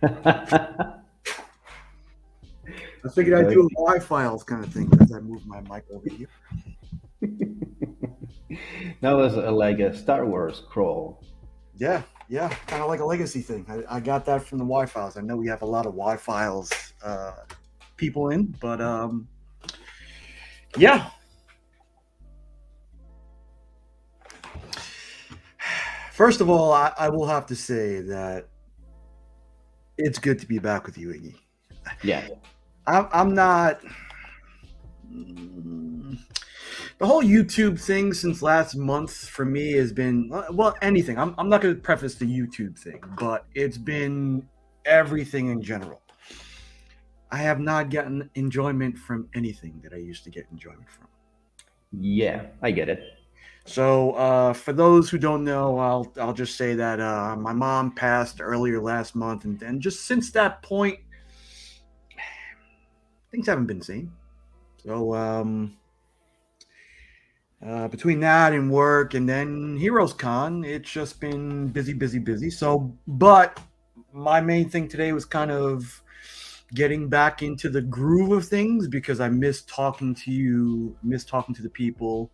I figured I'd do a live files kind of thing as I move my mic over here. That was like a Star Wars scroll. Yeah, yeah, kind of like a legacy thing. I got that from the Y files. I know we have a lot of Y files people in, but yeah. First of all, I will have to say that it's good to be back with you, Iggy. Yeah, I'm not. mm, The whole YouTube thing since last month for me has been well anything. I'm not going to preface the YouTube thing, but it's been everything in general. I have not gotten enjoyment from anything that I used to get enjoyment from. yeah, I get it. So, for those who don't know, I'll just say that my mom passed earlier last month, and just since that point, things haven't been the same. So, between that and work, and then Heroes Con, it's just been busy, busy, busy. So, but my main thing today was kind of getting back into the groove of things because I miss talking to you, miss talking to the people.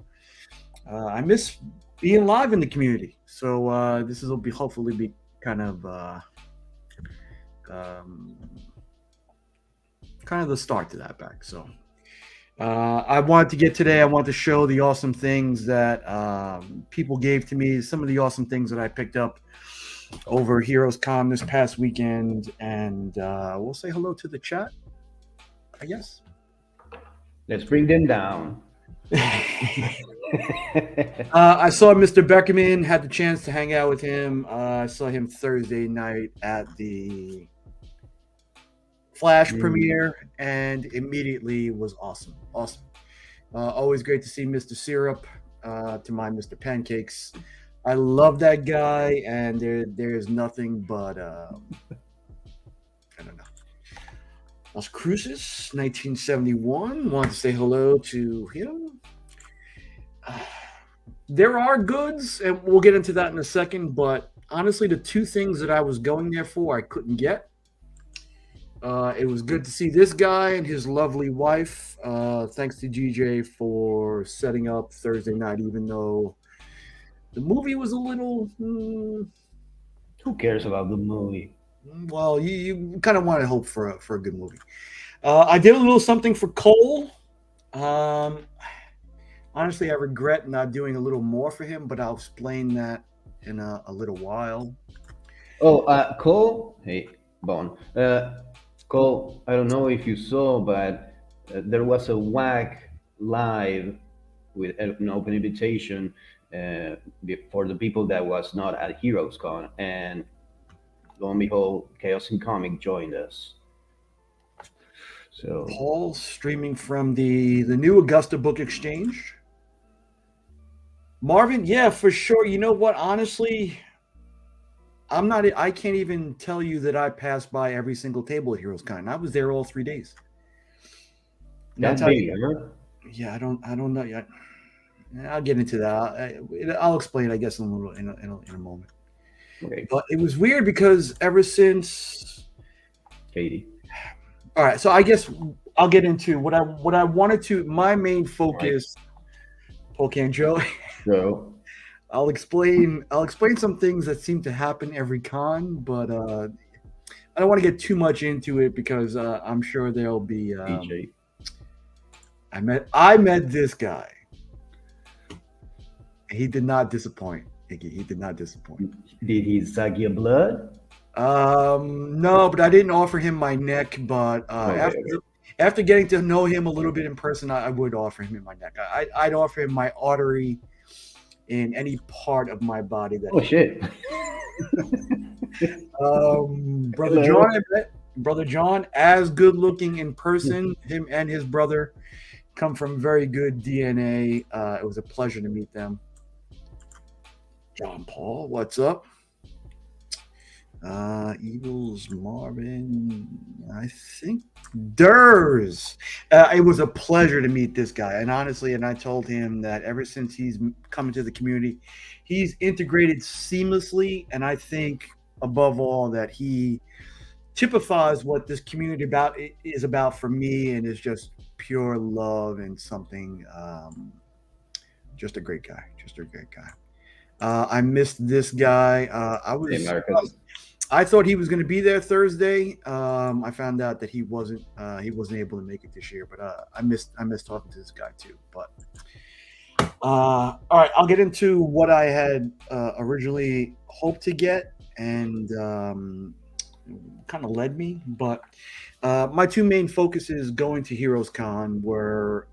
I miss being live in the community. So this will be hopefully be kind of um, kind of the start to that back. So I wanted to get today. I want to show the awesome things that people gave to me. Some of the awesome things that I picked up over Heroes Con this past weekend, and we'll say hello to the chat, I guess. Let's bring them down. I saw Mr. Beckerman, had the chance to hang out with him. I saw him Thursday night at the Flash Mm, premiere, and immediately was awesome. Awesome. Always great to see Mr. Syrup, to my Mr. Pancakes. I love that guy, and there's nothing but I don't know. Las Cruces, 1971. Want to say hello to him. There are goods, and we'll get into that in a second. But honestly, the two things that I was going there for, I couldn't get. It was good to see this guy and his lovely wife. Thanks to GJ for setting up Thursday night, even though the movie was a little. who cares about the movie? Well, you kind of want to hope for a good movie. I did a little something for Cole. Um, Honestly, I regret not doing a little more for him, but I'll explain that in a little while. Oh, Cole. Hey, Bon. Cole. I don't know if you saw, but there was a whack live with an open invitation for the people that was not at Heroes Con, and lo and behold, Chaos and Comic joined us. So Paul streaming from the new Augusta Book Exchange. Marvin, yeah, for sure. You know what? Honestly, I'm not. I can't even tell you that I passed by every single table at Heroes Con. I was there all 3 days. That's that how. big, huh? Yeah, I don't. I don't know yet. I'll get into that. I'll explain, I guess, in a little in a moment. Okay, But it was weird because ever since. Katie. All right, so I guess I'll get into what I wanted to. My main Right. focus, Pocan Joe. So I'll explain some things that seem to happen every con, but I don't want to get too much into it because I'm sure there'll be. DJ, I met this guy. He did not disappoint. Iggy. He did not disappoint. did he suck your blood? No, but I didn't offer him my neck. But Okay, okay. after getting to know him a little bit in person, I would offer him my neck. I'd offer him my artery in any part of my body that Oh he. shit. Brother John, Hello. I met. Brother John, as good looking in person. Him and his brother come from very good DNA. It was a pleasure to meet them. John Paul, what's up? Eagles, Marvin, I think Durs. It was a pleasure to meet this guy, and honestly, and I told him that ever since he's come into the community, he's integrated seamlessly, and I think above all that he typifies what this community is about for me, and is just pure love and something. Just a great guy. Just a great guy. I missed this guy. Hey, Marcus. I thought he was going to be there Thursday. I found out that he wasn't able to make it this year. But I missed talking to this guy too. But all right, I'll get into what I had originally hoped to get, and kind of led me. But my two main focuses going to Heroes Con were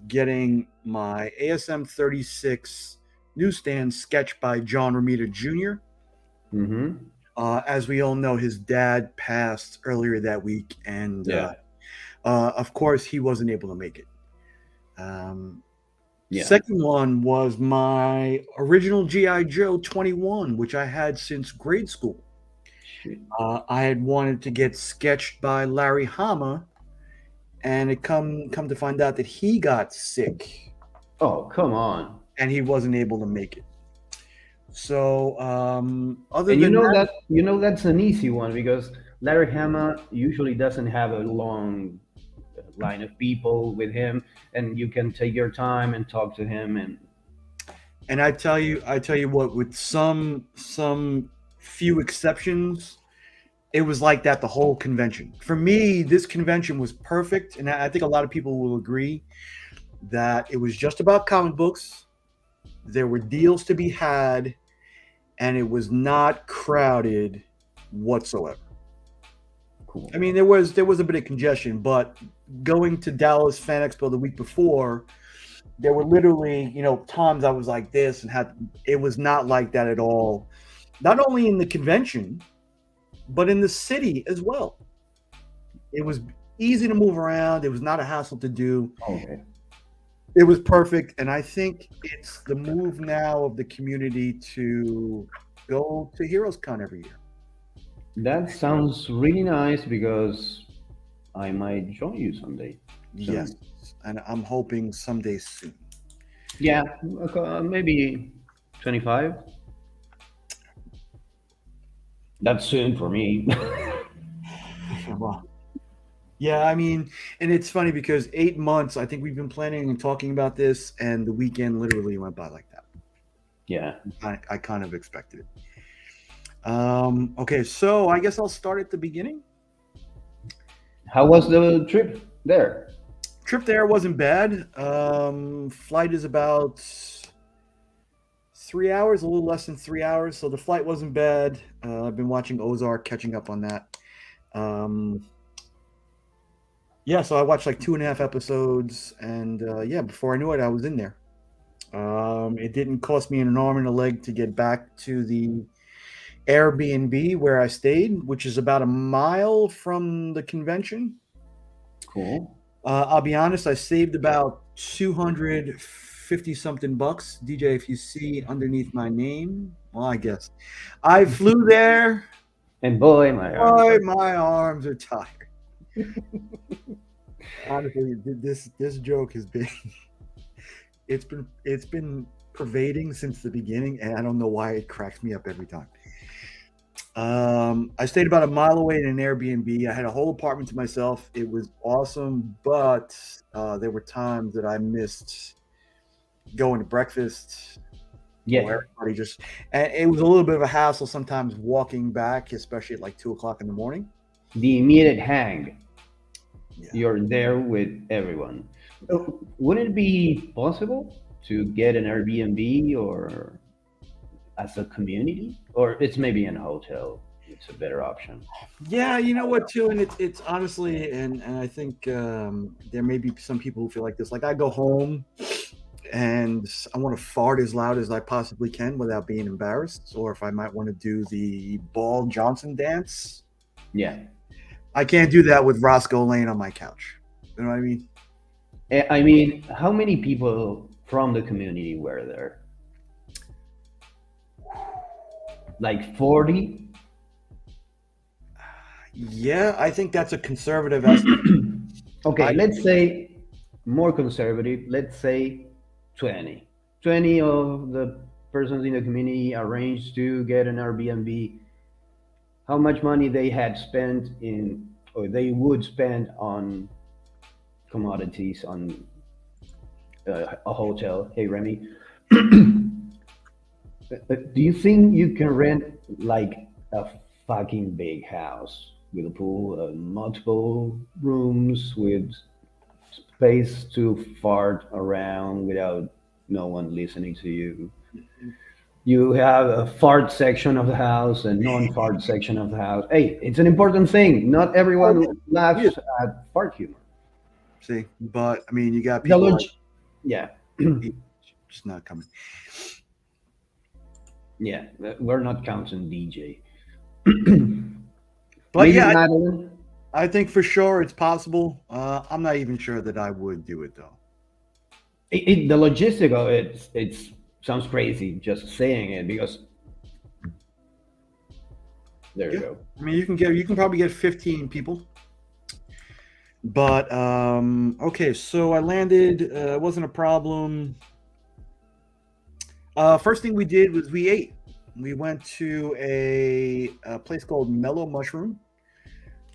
getting my ASM 36 newsstand sketch by John Romita Jr. Mm-hmm. As we all know, his dad passed earlier that week, and Yeah. of course, he wasn't able to make it. Yeah. Second one was my original G.I. Joe 21, which I had since grade school. Shit. I had wanted to get sketched by Larry Hama, and it come to find out that he got sick Oh, come on. and he wasn't able to make it. So other And than that, that's an easy one because Larry Hama usually doesn't have a long line of people with him, and you can take your time and talk to him. and I tell you what, with some few exceptions, it was like that the whole convention. For me, this convention was perfect, and I think a lot of people will agree that it was just about comic books. There were deals to be had, and it was not crowded whatsoever. Cool. I mean, there was a bit of congestion, but going to Dallas Fan Expo the week before, there were literally, times I was like this, and it was not like that at all. Not only in the convention, but in the city as well. It was easy to move around. It was not a hassle to do. Okay. It was perfect, and I think it's the move now of the community to go to Heroes Con every year. That sounds really nice because I might join you someday. Yes, and I'm hoping someday soon. Yeah, maybe 25. That's soon for me. Well, yeah, I mean, and it's funny because 8 months, I think we've been planning and talking about this, and the weekend literally went by like that. Yeah. I kind of expected it. Okay, so I guess I'll start at the beginning. How was the trip there? Trip there wasn't bad. Flight is about 3 hours, a little less than 3 hours, so the flight wasn't bad. I've been watching Ozark, catching up on that. Yeah, so I watched like 2.5 episodes, and before I knew it, I was in there. It didn't cost me an arm and a leg to get back to the Airbnb where I stayed, which is about a mile from the convention. Cool. I'll be honest, I saved about 250 something bucks. DJ, if you see underneath my name, well, I guess I flew there. And boy, my arms. My arms are tired. Honestly, this joke has been it's been pervading since the beginning, and I don't know why it cracks me up every time. I stayed about a mile away in an Airbnb. I had a whole apartment to myself. It was awesome, but there were times that I missed going to breakfast. Yeah. Everybody and it was a little bit of a hassle sometimes walking back, especially at like 2:00 in the morning. The immediate hang. Yeah. You're there with everyone. Wouldn't it be possible to get an Airbnb or as a community, or it's maybe in a hotel? It's a better option. Yeah, you know what, too, and it's honestly, and I think there may be some people who feel like this. Like, I go home and I want to fart as loud as I possibly can without being embarrassed, or if I might want to do the Ball Johnson dance. Yeah. I can't do that with Roscoe laying on my couch. You know what I mean? I mean, how many people from the community were there? Like 40? Yeah, I think that's a conservative estimate. Okay, let's say more conservative. Let's say 20. 20 of the persons in the community arranged to get an Airbnb. how much money they had spent in, or they would spend on commodities, on a hotel. Hey, Remy, do you think you can rent like a fucking big house with a pool, multiple rooms, with space to fart around without no one listening to you? You have a fart section of the house and non-fart section of the house. Hey, it's an important thing. Not Oh yeah, everyone yeah. laughs at fart humor. See, but I mean, you got The people like log- yeah, he just not coming. yeah. We're not counting DJ. But Maybe yeah, Madeline. I think for sure it's possible. I'm not even sure that I would do it though. The logistical, it's sounds crazy just saying it because there you Yeah, go. I mean, you can probably get 15 people. But okay, so I landed. It wasn't a problem. First thing we did was we ate. We went to a place called Mellow Mushroom,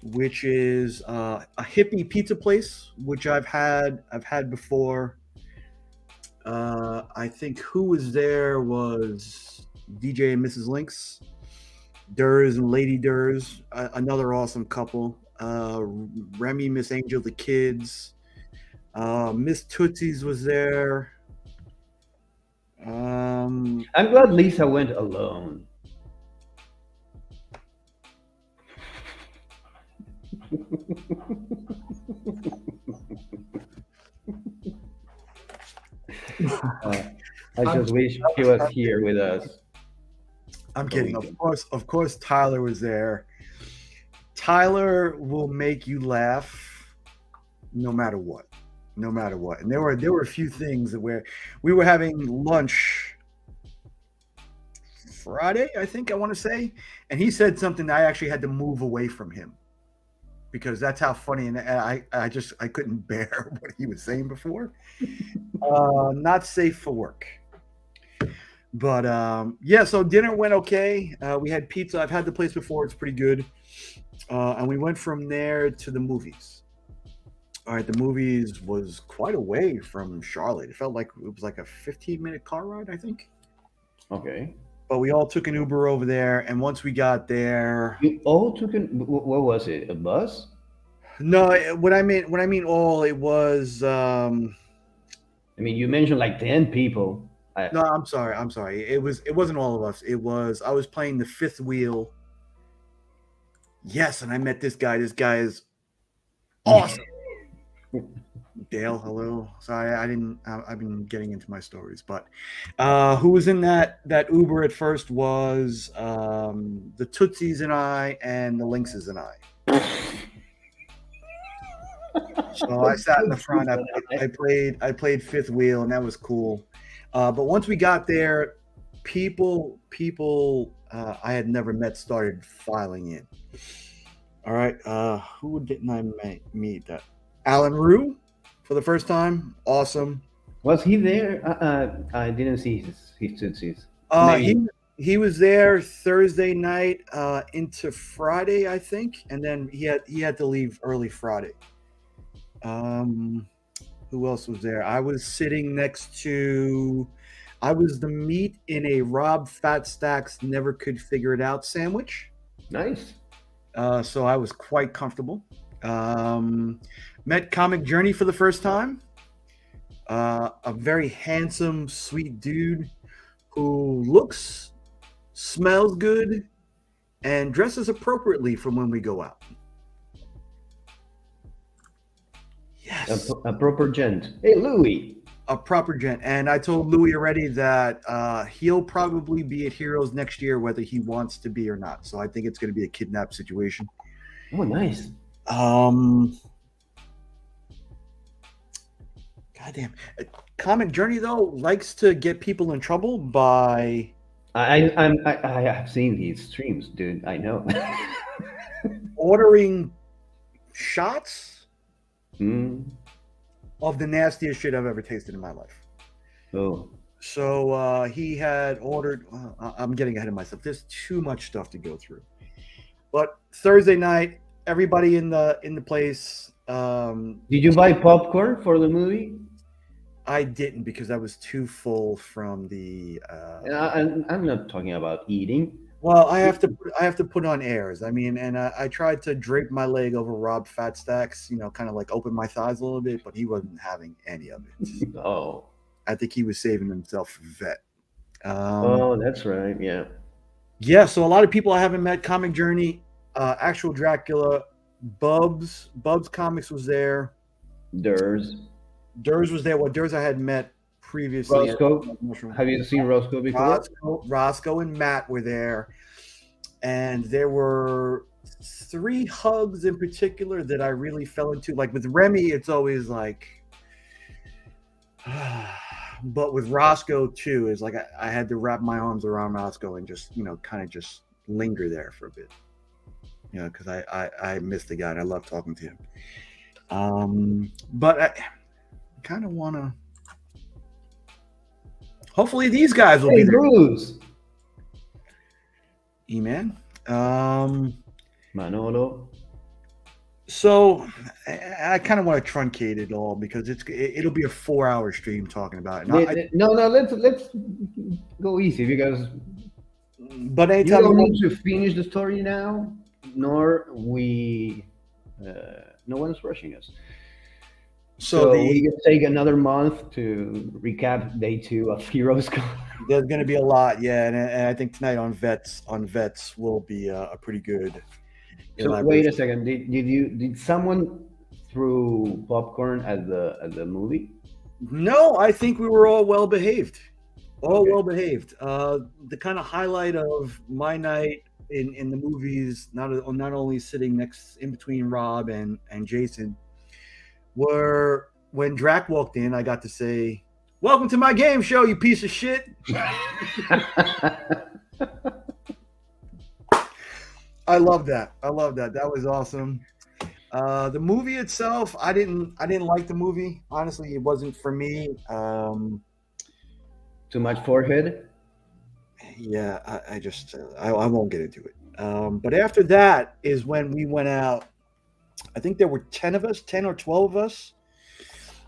which is a hippie pizza place, which I've had before. I think who was there was DJ and Mrs. Lynx, Durs and Lady Durs, another awesome couple. Remy, Miss Angel, the kids. Miss Tootsie's was there. Um, I'm glad Lisa went alone. Uh, I I'm, just wish he was here with us. I'm But we kidding. can. Of course, Tyler was there. Tyler will make you laugh no matter what, no matter what. And there were a few things that where we were having lunch Friday, I think I want to say, and he said something that I actually had to move away from him because that's how funny and I couldn't bear what he was saying before. Not safe for work. But yeah, so dinner went okay. We had pizza. I've had the place before; it's pretty good. And we went from there to the movies. All right, the movies was quite away from Charlotte. It felt like it was like a 15-minute car ride, I think. Okay. But we all took an Uber over there, and once we got there, You all took an. What was it? A bus? no, what I mean all it was. I mean, you mentioned like 10 people. No, I'm sorry. It wasn't all of us. It was I was playing the fifth wheel. Yes, and I met this guy. This guy is awesome. Dale, hello. Sorry, I didn't. I've been getting into my stories, but who was in that Uber at first was the Tootsies and I, and the Lynxes and I. So I sat in the front. I played fifth wheel, and that was cool. But once we got there, people I had never met started filing in. All right, who didn't I meet? Alan Rue for the first time. Awesome. Was he there? I didn't see his tootsies. Uh, Maybe. he he was there Thursday night into Friday, I think, and then he had to leave early Friday. Um, who else was there? I was sitting next to. I was the meat in a Rob Fat Stacks never could figure it out sandwich. Nice. So I was quite comfortable. Um, met Comic Journey for the first time. A very handsome, sweet dude who looks, smells good, and dresses appropriately from when we go out. Yes, A proper gent. Hey, Louis. a proper gent. And I told Louis already that he'll probably be at Heroes next year, whether he wants to be or not. So I think it's going to be a kidnap situation. Oh, nice. Um, goddamn. Comic Journey though likes to get people in trouble by I have seen these streams, dude. I know. ordering shots mm. of the nastiest shit I've ever tasted in my life. Oh, So he had ordered. I'm getting ahead of myself. There's too much stuff to go through. But Thursday night, everybody in the place. Did you buy popcorn for the movie? I didn't because I was too full from the. And I'm not talking about eating. Well, I have to put on airs. I mean, and I tried to drape my leg over Rob Fatstacks, kind of like open my thighs a little bit, but he wasn't having any of it. Oh, I think he was saving himself for vet. oh, that's right. Yeah, Yeah, so a lot of people I haven't met. Comic Journey, Actual Dracula, Bubs Comics was there. there's Durs was there. Well, Durs I had met previously. Roscoe. Have you seen Roscoe before? Roscoe and Matt were there, and there were three hugs in particular that I really fell into. Like with Remy, it's always like, but with Roscoe too, is like I had to wrap my arms around Roscoe and just kind of just linger there for a bit, because I miss the guy and I love talking to him. But I kind of want to. Hopefully these guys will Hey, be there. Bruce. E-Man. Manolo. So I kind of want to truncate it all because it'll be a 4-hour stream talking about it. No, let's go easy because But you anytime don't need to finish the story now, nor we. No one's rushing us. So we can take another month to recap day 2 of Heroes Con. There's going to be a lot, yeah, and I think tonight on Vets will be a pretty good. So wait a second. Did someone threw popcorn at the movie? No, I think we were all well behaved. Okay. Well behaved. The kind of highlight of my night in the movies, not only sitting in between Rob and Jason, were when Drac walked in. I got to say, "Welcome to my game show, you piece of shit." I love that. That was awesome. The movie itself, I didn't like the movie. Honestly, it wasn't for me. Too much forehead. Yeah, I just I won't get into it. But after that is when we went out. I think there were 10 of us, 10 or 12 of us.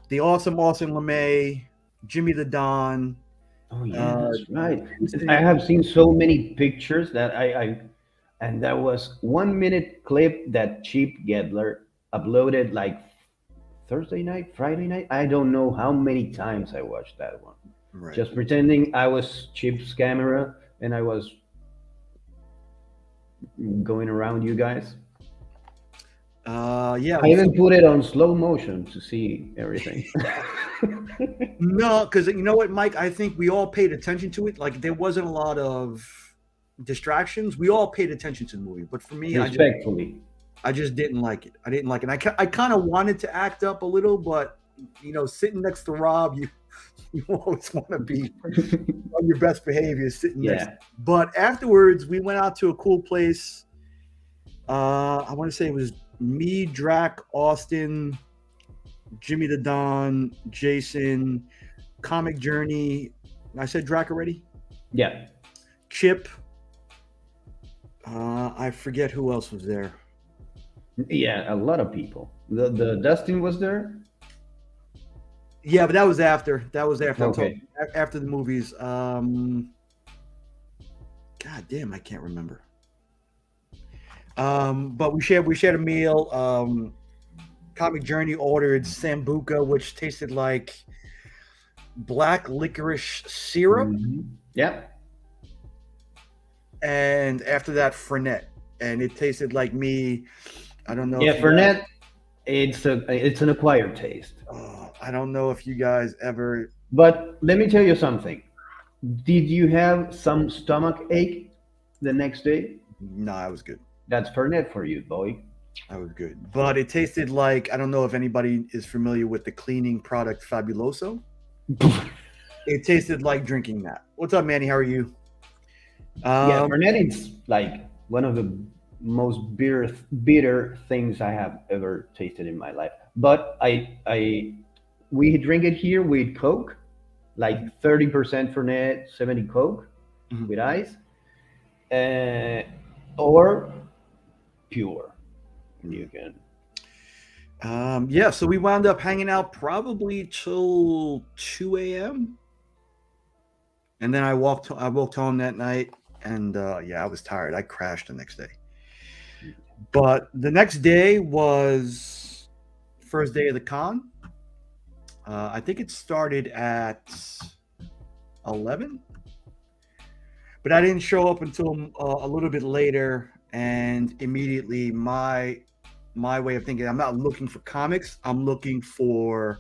The awesome LeMay, Jimmy the Don. Oh yeah, that's right. I have seen so many pictures that and that was 1 minute clip that Chip Gedler uploaded like Thursday night, Friday night. I don't know how many times I watched that one. Right. Just pretending I was Chip's camera and I was going around you guys. Yeah. I even put it on slow motion to see everything. No, because you know what, Mike? I think we all paid attention to it. Like there wasn't a lot of distractions. We all paid attention to the movie, but for me, Respectfully. I just didn't like it. I didn't like it. I kind of wanted to act up a little, but sitting next to Rob, you always want to be on your best behavior sitting next. But afterwards, we went out to a cool place. I want to say it was me, Drac, Austin, Jimmy the Don, Jason, Comic Journey. I said Drac already? Yeah. Chip. I forget who else was there. Yeah, a lot of people. The Dustin was there. Yeah, but that was after. Okay. After the movies. God damn, I can't remember. But we shared a meal. Comic Journey ordered Sambuca, which tasted like black licorice syrup. Mm-hmm. Yeah. And after that, Fernet, and it tasted like me. I don't know. Yeah, Fernet. It's an acquired taste. I don't know if you guys ever. But let me tell you something. Did you have some stomach ache the next day? No, I was good. That's Fernet for you, boy. I was good, but it tasted like, I don't know if anybody is familiar with the cleaning product Fabuloso. It tasted like drinking that. What's up, Manny? How are you? Yeah, Fernet is like one of the most bitter things I have ever tasted in my life. But we drink it here with Coke, like 30% Fernet, 70 Coke with ice, or pure, and you can. Yeah, so we wound up hanging out probably till 2 a.m. And then I walked home that night, and yeah, I was tired. I crashed the next day. But the next day was first day of the con. I think it started at 11, but I didn't show up until a little bit later. And immediately, my way of thinking, I'm not looking for comics. I'm looking for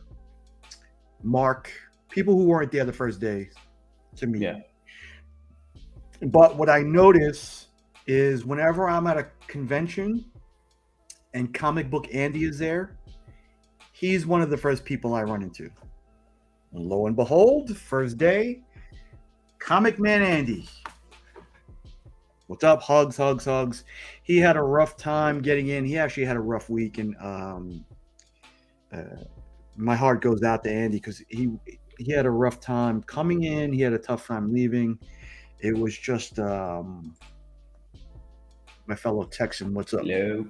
Mark, people who weren't there the first day to meet. Yeah. But what I notice is whenever I'm at a convention and Comic Book Andy is there, he's one of the first people I run into. And lo and behold, first day, Comic Man Andy. What's up? Hugs, hugs, hugs. He had a rough time getting in. He actually had a rough week, and my heart goes out to Andy because he had a rough time coming in. He had a tough time leaving. It was just my fellow Texan. What's up? Hello.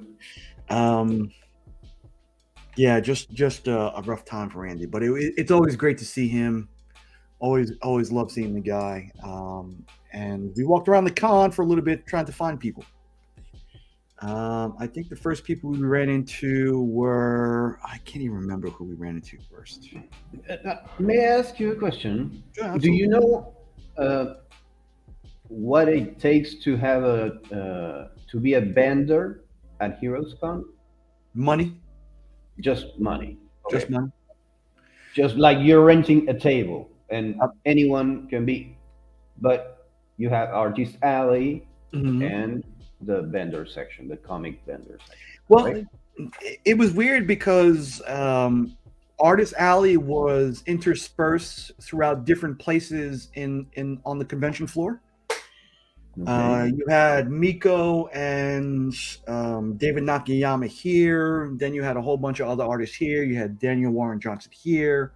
Yeah, just a rough time for Andy, but it's always great to see him. Always love seeing the guy. And we walked around the con for a little bit trying to find people. I think the first people we ran into were, I can't even remember who we ran into first. May I ask you a question? Yeah, Do you know what it takes to have to be a vendor at Heroes Con? Money, Just money. just Okay. money. Just like you're renting a table, and anyone can be, but you have Artist Alley Mhm. and the vendor section, the comic vendor section. Well, Right? it was weird because Artist Alley was interspersed throughout different places in on the convention floor. Okay. You had Miko and David Nakayama here. Then you had a whole bunch of other artists here. You had Daniel Warren Johnson here.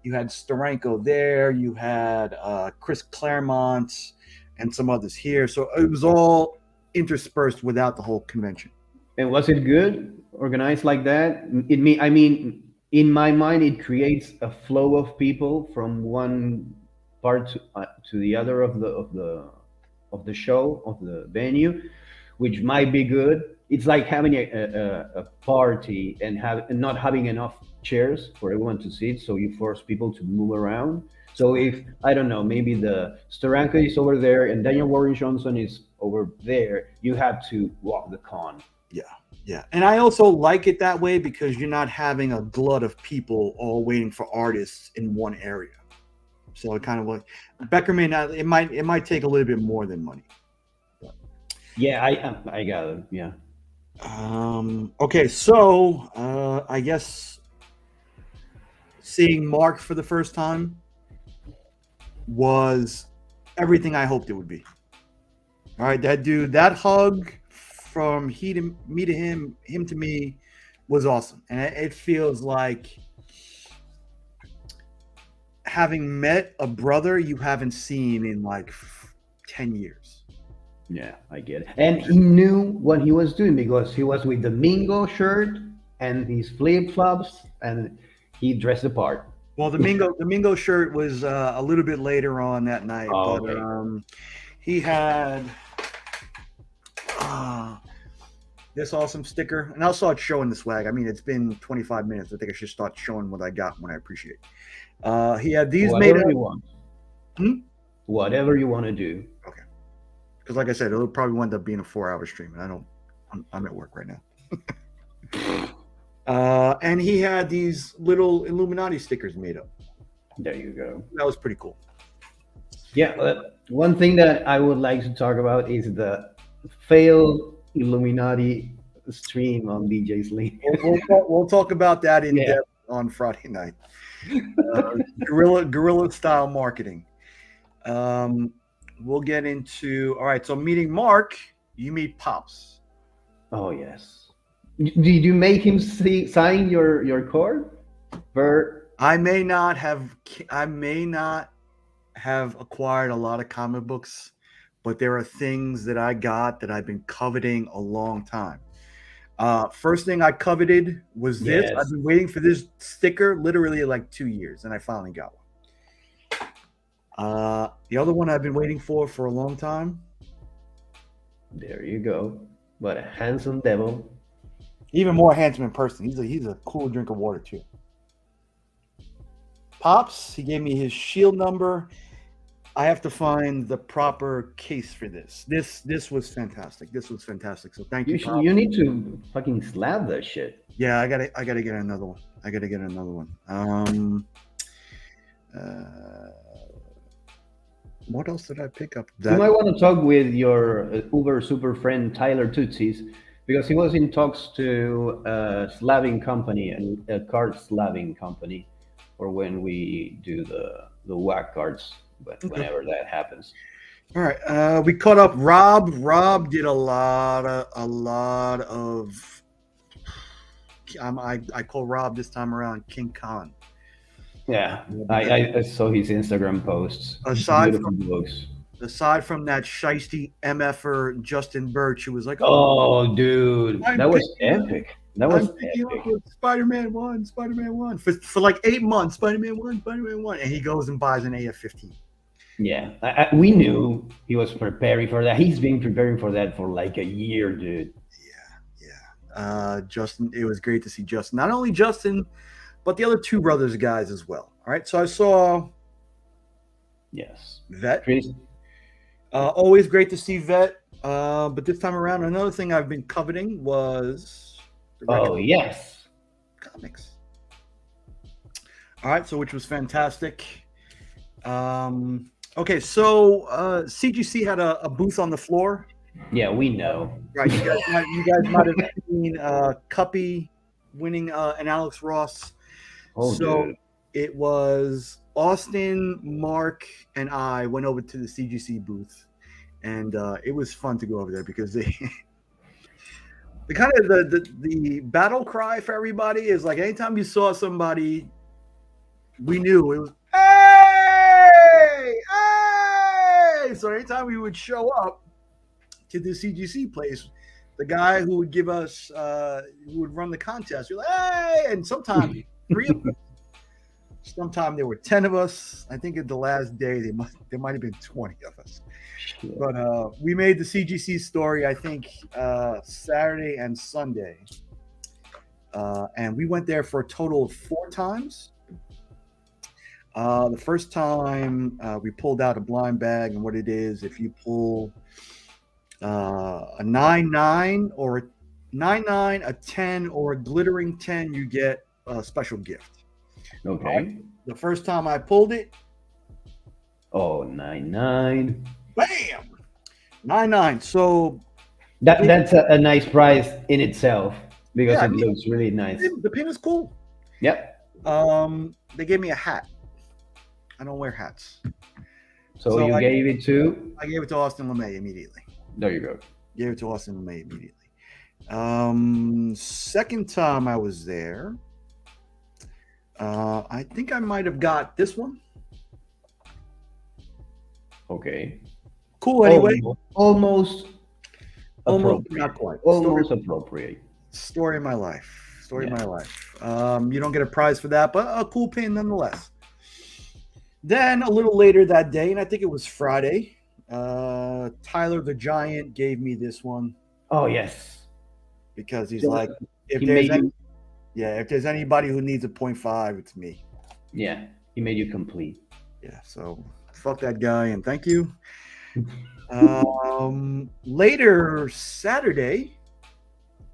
You had Steranko there. You had Chris Claremont and some others here. So it was all interspersed without the whole convention. And was it good organized like that? I mean, in my mind, it creates a flow of people from one part to the other of the show, of the venue, which might be good. It's like having a party and not having enough chairs for everyone to sit, so you force people to move around. So if I don't know, maybe the Steranka is over there and Daniel Warren Johnson is over there, you have to walk the con. Yeah, yeah. And I also like it that way because you're not having a glut of people all waiting for artists in one area. So it kind of like Becker may not. It might take a little bit more than money. Yeah, I got it. Yeah. Okay, so I guess seeing Mark for the first time was everything I hoped it would be. All right, that dude, that hug from he to me to him to me was awesome, and it feels like having met a brother you haven't seen in like 10 years. Yeah, I get it. And he knew what he was doing because he was with the Mingo shirt and his flip flops, and he dressed the part. Well, the Mingo shirt was a little bit later on that night, Oh, but okay. he had this awesome sticker, and I'll start showing the swag. I mean, it's been 25 minutes. I think I should start showing what I got when I appreciate. He had these made Whatever up. you want. Hmm? Whatever you want to do. Okay, because like I said, it'll probably wind up being a 4-hour stream, and I'm at work right now. And he had these little Illuminati stickers made up. There you go. That was pretty cool. Yeah, one thing that I would like to talk about is the failed Illuminati stream on DJ's Link. We'll talk about that in Yeah. depth on Friday night. Guerrilla style marketing. We'll get into all right. So meeting Mark, you meet Pops. Oh yes. Did you make him sign your card? I may not have acquired a lot of comic books, but there are things that I got that I've been coveting a long time. First thing I coveted was this. I've Yes. been waiting for this sticker literally like 2 years, and I finally got one. The other one I've been waiting for a long time. There you go. What a handsome devil. Even more handsome in person. He's a cool drink of water too. Pops, he gave me his shield number. I have to find the proper case for this. This was fantastic. This was fantastic. So thank you, Pops. You need to fucking slap that shit. Yeah, I gotta get another one. I gotta get another one. What else did I pick up? You might want to talk with your Uber super friend Tyler Tootsies because he was in talks to a slabbing company and a card slabbing company for when we do the whack cards, but whenever that happens. All right, we caught up. Rob did a lot of. I call Rob this time around King Khan. Yeah, I saw his Instagram posts. Aside Beautiful from books. aside from that shiesty MFer Justin Birch, who was like, Oh, dude, I'm that was picking- epic. That was I'm picking up epic. with Spider-Man 1 for like 8 months. Spider-Man 1, and he goes and buys an AF-15. Yeah, we knew he was preparing for that. He's been preparing for that for like a year, dude. Justin, it was great to see Justin. Not only Justin, but the other two brothers guys as well. All right, so I saw Yes. Vet. Chris, Always great to see Vet. But this time around, another thing I've been coveting was the oh, yes. comics. All right, so which was fantastic. Okay, so CGC had a booth on the floor. Yeah, we know. Right, you guys might have seen Cuppy winning an Alex Ross. Oh, So dude. it was Austin, Mark, and I went over to the CGC booth, and it was fun to go over there because the kind of the battle cry for everybody is like anytime you saw somebody, we knew it was hey, hey. So anytime we would show up to the CGC place, the guy who would give us who would run the contest, you're like, hey, and sometimes 3 of us. Sometime there were 10 of us. I think at the last day there might have been 20 of us. Shit. But we made the CGC story, I think, Saturday and Sunday. And we went there for a total of 4 times. The first time we pulled out a blind bag, and what it is, if you pull a 9-9 or a 9-9, a 10, or a glittering 10, you get a special gift. Okay. The first time I pulled it, Oh, 9-9. bam, 9-9. So That's a nice prize in itself because Yeah, I it mean- looks really nice. the pin is cool. Yep. They gave me a hat. I don't wear hats. So So you I- gave it to. I gave it to Austin LeMay immediately. There you go. Gave it to Austin LeMay immediately. Second time I was there, I think I might have got this one. Okay. Cool anyway. Almost Almost, appropriate. not quite. Almost appropriate. Story of my life. Story of Yeah. my life. You don't get a prize for that, but a cool pin nonetheless. Then a little later that day, and I think it was Friday, Tyler the Giant gave me this one Oh yes. because he's Yeah, like, if he there's made any, you. if there's anybody who needs a 0.5, it's me. Yeah, he made you complete. Yeah, so fuck that guy and thank you. Later Saturday,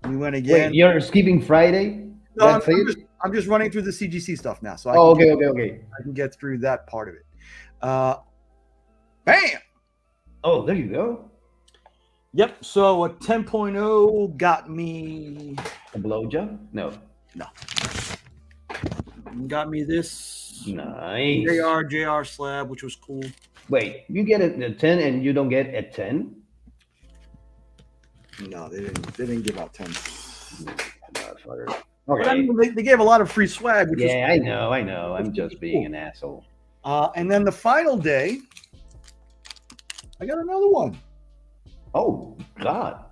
we went again. Wait, you're skipping Friday? No, That's I'm it? I'm just running through the CGC stuff now, so Oh, okay, okay. I can get through that part of it. Bam! Oh, there you go. Yep. So a 10.0 got me A blowjob? No. this Nice. JR slab, which was cool. Wait, you get a 10 and you don't get a 10? No, they didn't give out 10. Motherfucker. But I Okay. mean, they gave a lot of free swag, which Yeah, I know. I'm just being an asshole. was and then the final day, I got another one. Oh, God.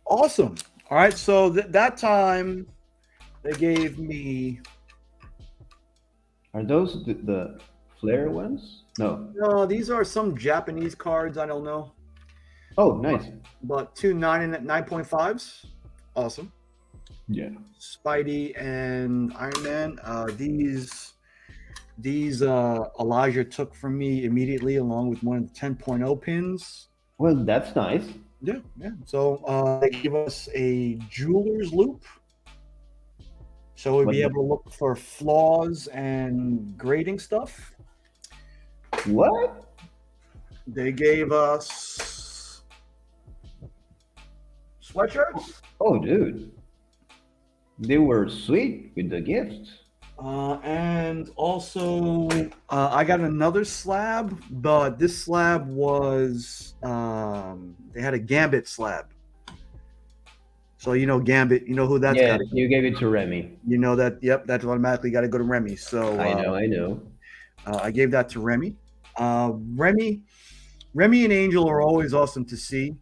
Awesome. All right, so that time they gave me. Are those the flare ones? No. No, these are some Japanese cards. I don't know, Oh, nice. but two 9.5s. Awesome. Yeah. Spidey and Iron Man. These Elijah took from me immediately, along with one of the 10.0 pins. Well, that's nice. Yeah, yeah. So they give us a jeweler's loop, so we'll What? be able to look for flaws and grading stuff. What? They gave us sweatshirts, Oh, dude. They were sweet with the gifts. and also I got another slab, but this slab was they had a Gambit slab. So you know Gambit, you know who that's Yes, got. you gave it to Remy. You know that. Yep, that's automatically got to go to Remy. So I know, I know. I gave that to Remy. Remy and Angel are always awesome to see.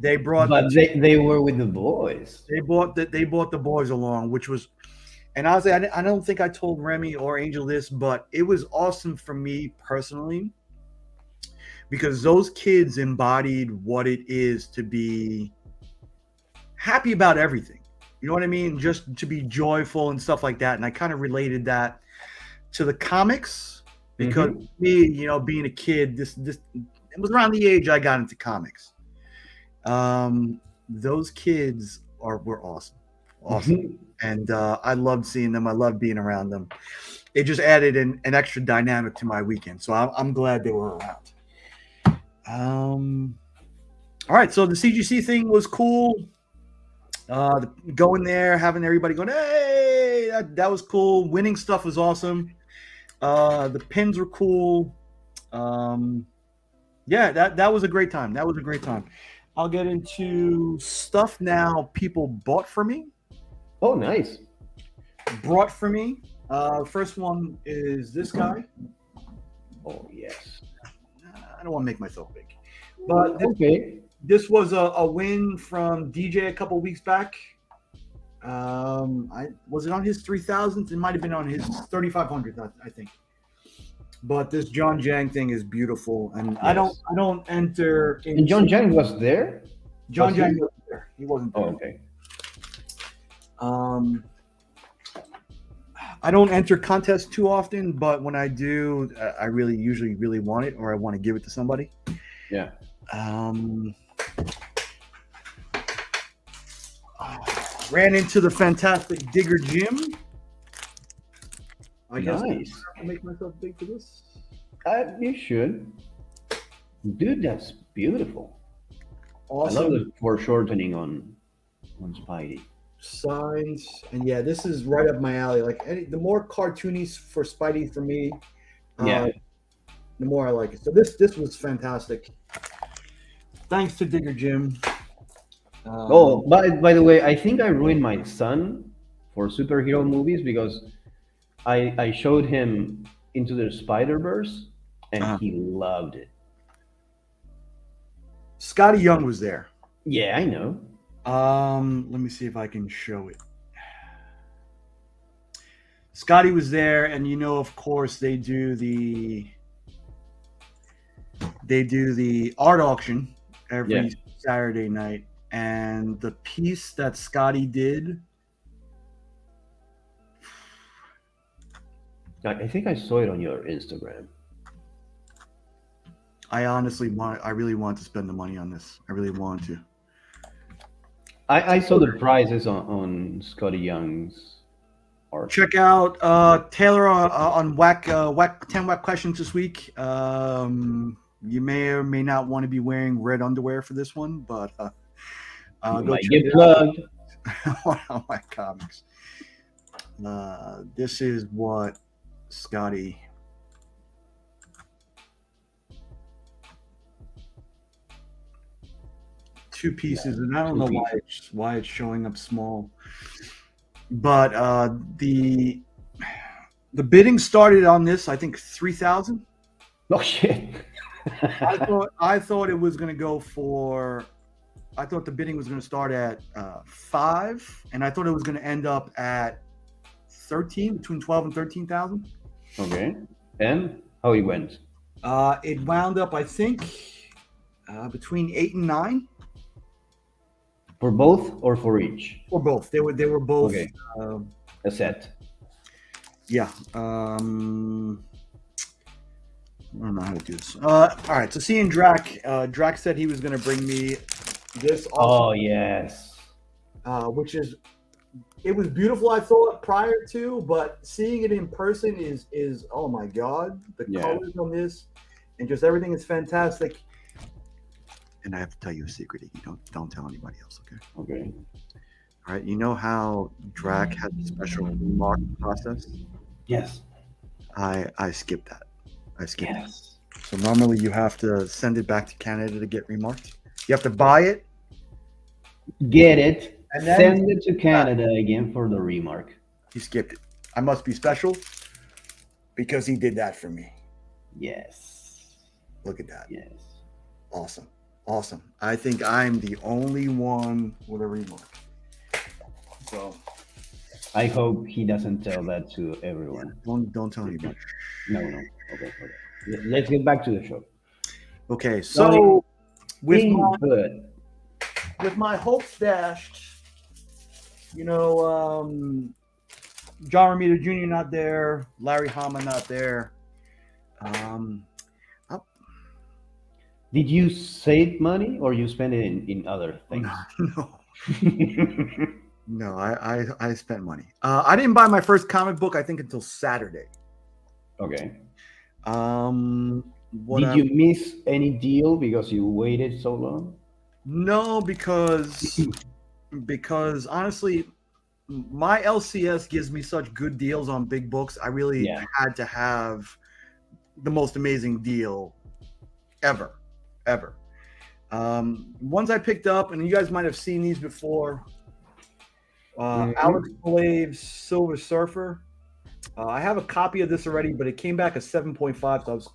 They brought But they were with the boys. they brought the boys along, which was, and honestly, I don't think I told Remy or Angel this, but it was awesome for me personally because those kids embodied what it is to be happy about everything. You know what I mean? Just to be joyful and stuff like that. And I kind of related that to the comics because me, you know, being a kid, this it was around the age I got into comics. Those kids were awesome, and I loved seeing them. I loved being around them. It just added an extra dynamic to my weekend, so I'm glad they were around. All right, so the CGC thing was cool. Going there, having everybody going, hey, that was cool. Winning stuff was awesome. The pins were cool. Yeah, that was a great time. That was a great time. I'll get into stuff now people bought for me. Oh, nice. Brought for me. First one is this guy. Oh, yes. I don't want to make myself big. But Okay. this was a win from DJ a couple weeks back. Was it on his 3000th? It might have been on his 3500th, I think. But this John Jang thing is beautiful, and Yes. I don't enter. And John Jang was there? John was he? Jang wasn't there. He wasn't there. Oh, okay. I don't enter contests too often, but when I do, I usually really want it, or I want to give it to somebody. Yeah. Ran into the fantastic Digger Jim. I guess Nice. I have to make myself big for this. You should. Dude, that's beautiful. Awesome. I love the foreshortening on Spidey. Signs, and yeah, this is right up my alley. Like the more cartoony for Spidey for me, Yeah. the more I like it. So this was fantastic. Thanks to Digger Jim. Oh, by the way, I think I ruined my son for superhero movies because I showed him Into the Spider-Verse and he loved it. Scotty Young was there. Yeah, I know. Let me see if I can show it. Scotty was there, and you know, of course, they do the art auction every Saturday night, and the piece that Scotty did. I think I saw it on your Instagram. I really want to spend the money on this. I really want to. I saw the prices on Scotty Young's art. Check out Taylor on Whack 10 Whack questions this week. You may or may not want to be wearing red underwear for this one, but go check get it plugged. out on my comics. This is what Scotty. Two pieces, and I don't know why it's showing up small. But the bidding started on this, I think 3,000. Oh shit! I thought it was going to go for I thought the bidding was going to start at 5, and I thought it was going to end up at 13, between 12 and 13,000. Okay. And how it went? It wound up, I think, between 8 and 9, For both or for each? or both. They were both. Okay. Um, A set. yeah. I don't know how to do this. All right. So seeing Drac, Drac said he was going to bring me this, Oh also, yes. which is, it was beautiful. I thought prior to, but seeing it in person is oh my god, the Yeah. colors on this and just everything is fantastic. And I have to tell you a secret, Iggy. Don't tell anybody else, okay? Okay. All right. You know how Drac has a special remark process? Yes. I skipped that. I skipped it. Yes. So normally you have to send it back to Canada to get remarked. You have to buy it. Get it. And then- Send it to Canada again for the remark. He skipped it. I must be special because he did that for me. Yes. Look at that. Yes. Awesome. Awesome. I think I'm the only one with a remark. So I hope he doesn't tell that to everyone. don't tell anybody. No. Okay. Let's get back to the show. Okay, so with Good. my hopes dashed, John Romita Jr. not there, Larry Hama not there. Did you save money or you spend it in other things? No, I spent money. I didn't buy my first comic book, I think, until Saturday. Okay. Did you miss any deal because you waited so long? No, because honestly, my LCS gives me such good deals on big books. I really had to have the most amazing deal ever. Ones I picked up, and you guys might have seen these before. Alex Blave's Silver Surfer. I have a copy of this already, but it came back a 7.5, so I was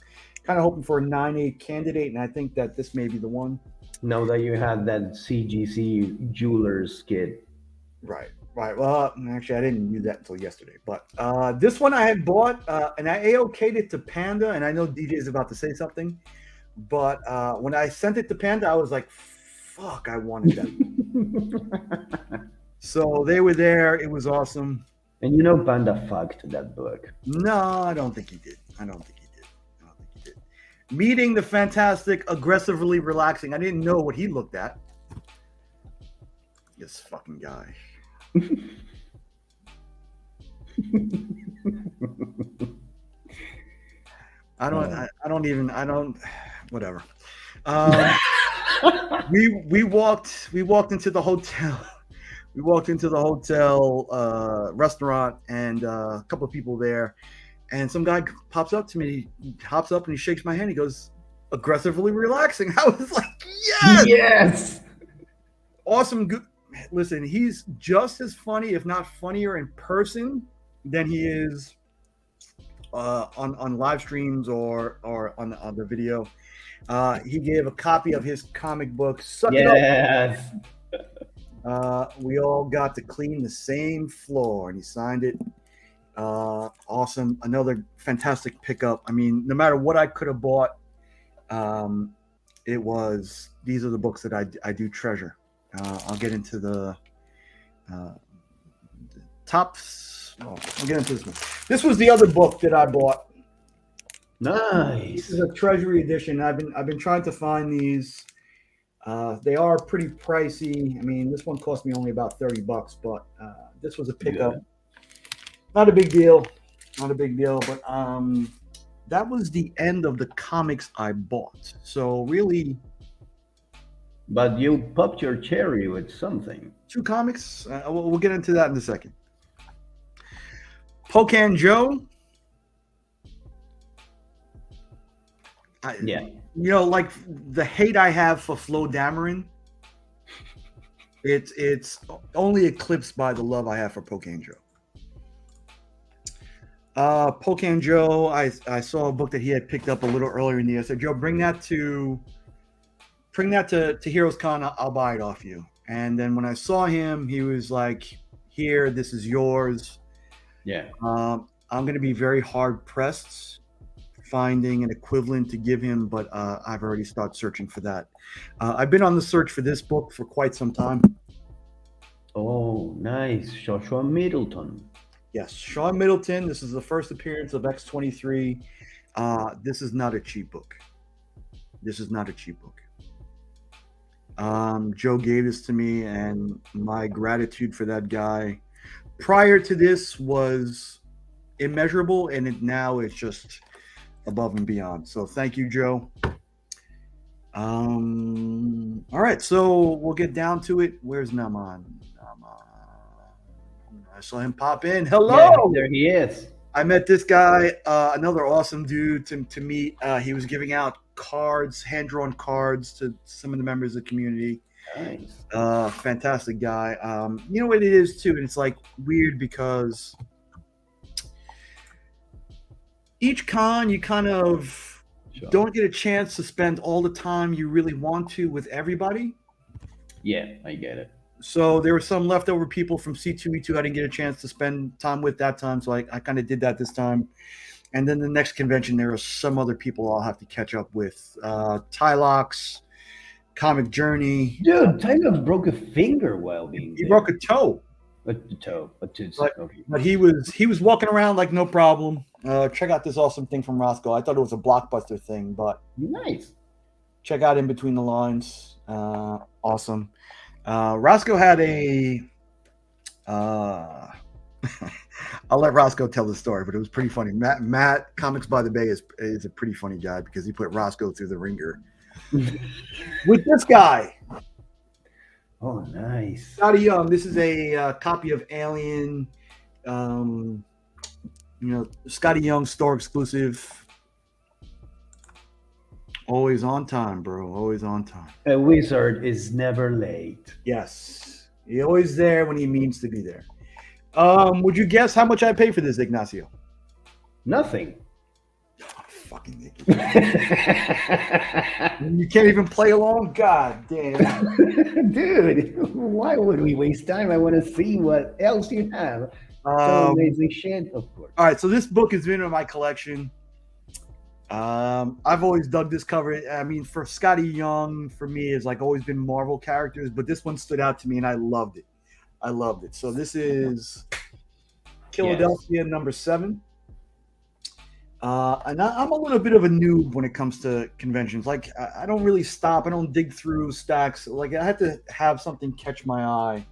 kind of hoping for a 9.8 candidate, and I think that this may be the one. Now that you had that CGC Jewelers kit. Right. Well, actually, I didn't use that until yesterday. But this one I had bought, and I AOK'd it to Panda, and I know DJ is about to say something. But when I sent it to Panda, I was like, fuck, I wanted that. So they were there. It was awesome. And Panda fucked that book. No, I don't think he did. Meeting the Fantastic, aggressively relaxing. I didn't know what he looked at. This fucking guy. Whatever. We walked into the hotel. We walked into the hotel restaurant, and a couple of people there, and some guy pops up to me. He hops up and he shakes my hand. He goes, aggressively relaxing. I was like, yes. Awesome. Good. Listen, he's just as funny, if not funnier, in person than he is on live streams or on the video. He gave a copy of his comic book. Suck It Up. We all got to clean the same floor, and he signed it. Awesome. Another fantastic pickup. I mean, no matter what I could have bought, these are the books that I do treasure. I'll get into the tops. I'll get into this one. This was the other book that I bought. Nice. This is a treasury edition. I've been trying to find these. They are pretty pricey. I mean, this one cost me only about $30, but this was a pickup. Yeah. Not a big deal, but that was the end of the comics I bought. So really, but you popped your cherry with something. 2 comics. We'll get into that in a second. Pocan Joe. Like the hate I have for Flo Dameron, it's only eclipsed by the love I have for Pocan Joe. Pocan Joe, I saw a book that he had picked up a little earlier in the year. I said, Joe, bring that to bring that to Heroes Con. I'll buy it off you. And then when I saw him, he was like, "Here, this is yours." Yeah. I'm going to be very hard pressed finding an equivalent to give him, but I've already started searching for that. I've been on the search for this book for quite some time. Oh, nice. Joshua Middleton. Yes, Sean Middleton. This is the first appearance of X-23. This is not a cheap book. This is not a cheap book. Joe gave this to me, and my gratitude for that guy prior to this was immeasurable, and now it's just above and beyond. So thank you, Joe. All right, so we'll get down to it. Where's Naman? I saw him pop in. Hello. Yeah, there he is. I met this guy, another awesome dude to meet. He was giving out cards, hand-drawn cards to some of the members of the community. Nice. Fantastic guy. You know what it is too, and it's like weird because each con you kind of don't get a chance to spend all the time you really want to with everybody. Yeah, I get it. So there were some leftover people from C2E2 I didn't get a chance to spend time with that time, so I kind of did that this time. And then the next convention, there are some other people I'll have to catch up with. Tylox, Comic Journey. Dude, Tylox broke a finger while being He there. broke a toe. A toe. A tooth. Okay. But he was walking around like no problem. Check out this awesome thing from Roscoe. I thought it was a Blockbuster thing, but Nice. check out In Between the Lines. Awesome. Roscoe had a I'll let Roscoe tell the story, but it was pretty funny. Matt Comics by the Bay is a pretty funny guy because he put Roscoe through the ringer with this guy. Oh, nice. Scotty Young. This is a copy of Alien. Scotty Young store exclusive. Always on time, bro. Always on time. A wizard is never late. Yes. He's always there when he means to be there. Would you guess how much I paid for this, Ignacio? Nothing. Oh, fucking Nick. You can't even play along? God damn. Dude, why would we waste time? I want to see what else you have. So amazing shit, of course. All right, so this book has been in my collection. I've always dug this cover. I mean, for Scotty Young, for me, it's like always been Marvel characters, but this one stood out to me and I loved it. So this is Philadelphia number 7. And I'm a little bit of a noob when it comes to conventions. Like I don't really stop. I don't dig through stacks. Like I had to have something catch my eye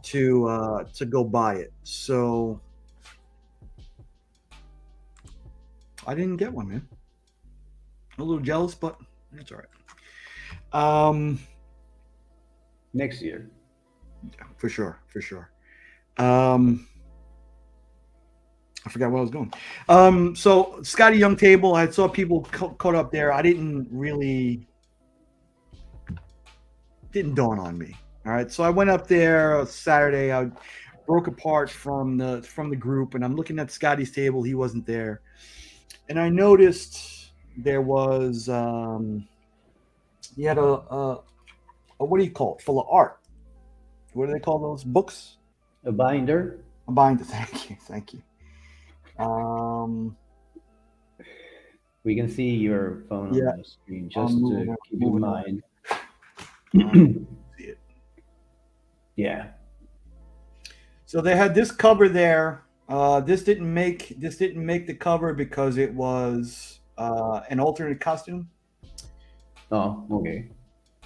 to go buy it. So I didn't get one, man. A little jealous, but it's all right. Next year. For sure. I forgot where I was going. So Scotty Young table, I saw people caught up there. I didn't dawn on me. All right. So I went up there Saturday. I broke apart from the group and I'm looking at Scotty's table. He wasn't there. And I noticed there was he had a what do you call it? Full of art. What do they call those books? A binder. A binder. Thank you. We can see your phone on the screen. Just to keep in mind. See it. Yeah. So they had this cover there. This didn't make the cover because it was an alternate costume. Oh, okay.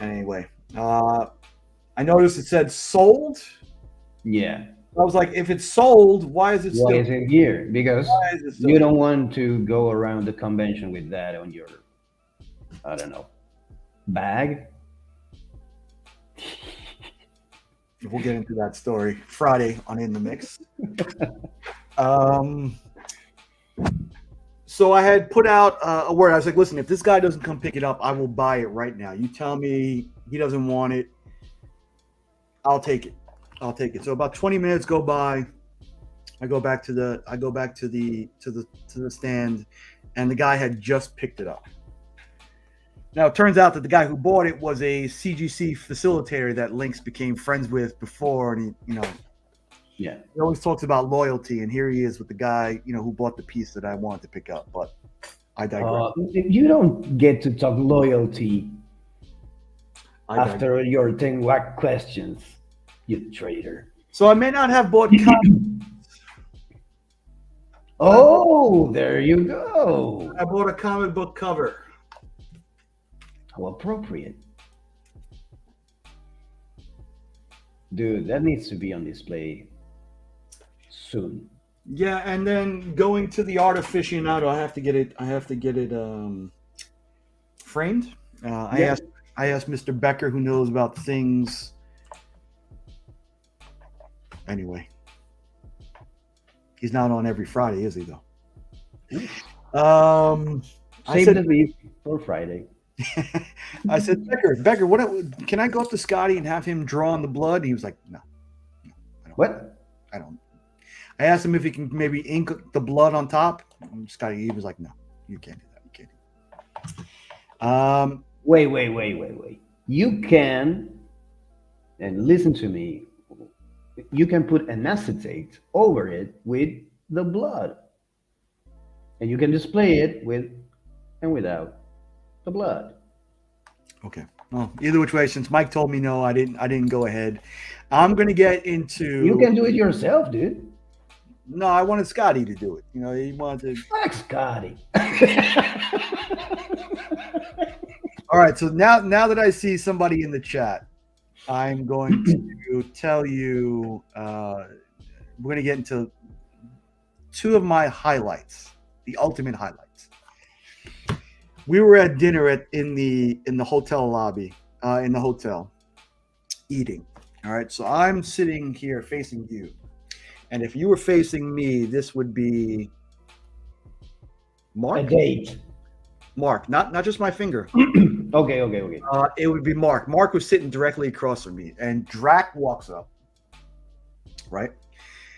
Anyway, I noticed it said sold. Yeah. I was like, if it's sold, why is it still? Why is it here? Because you don't want to go around the convention with that on your, I don't know, bag. We'll get into that story Friday on In the Mix. So I had put out a word. I was like, listen, if this guy doesn't come pick it up, I will buy it right now. You tell me he doesn't want it, I'll take it. So about 20 minutes go by. I go back to the stand, and the guy had just picked it up. Now it turns out that the guy who bought it was a CGC facilitator that Lynx became friends with before, and Yeah. he always talks about loyalty, and here he is with the guy who bought the piece that I wanted to pick up. But I digress. You don't get to talk loyalty I digress. after your 10 whack questions, you traitor. So I may not have bought. Oh, there you go. I bought a comic book cover. How appropriate. Dude, that needs to be on display soon. Yeah, and then going to the Art Aficionado, I have to get it. Framed. I asked Mr. Becker, who knows about things. Anyway, he's not on every Friday, is he? Though. Save the beef for Friday. I said, Becker, what? Can I go up to Scotty and have him draw on the blood? He was like, no, What? I don't. I asked him if he can maybe ink the blood on top. Scotty, he was like, no, you can't do that. You can't do that. Wait. You can, and listen to me, you can put an acetate over it with the blood. And you can display it with and without the blood. Okay. Well, either which way, since Mike told me no, I didn't go ahead. I'm gonna get into. You can do it yourself, dude. No, I wanted Scotty to do it. He wanted to. Fuck Scotty. All right. So now that I see somebody in the chat, I'm going to tell you. We're going to get into two of my highlights, the ultimate highlights. We were at dinner in the hotel lobby, in the hotel, eating. All right. So I'm sitting here facing you. And if you were facing me, this would be Mark. A date. Mark, not just my finger. Okay. It would be Mark. Mark was sitting directly across from me, and Drac walks up. Right?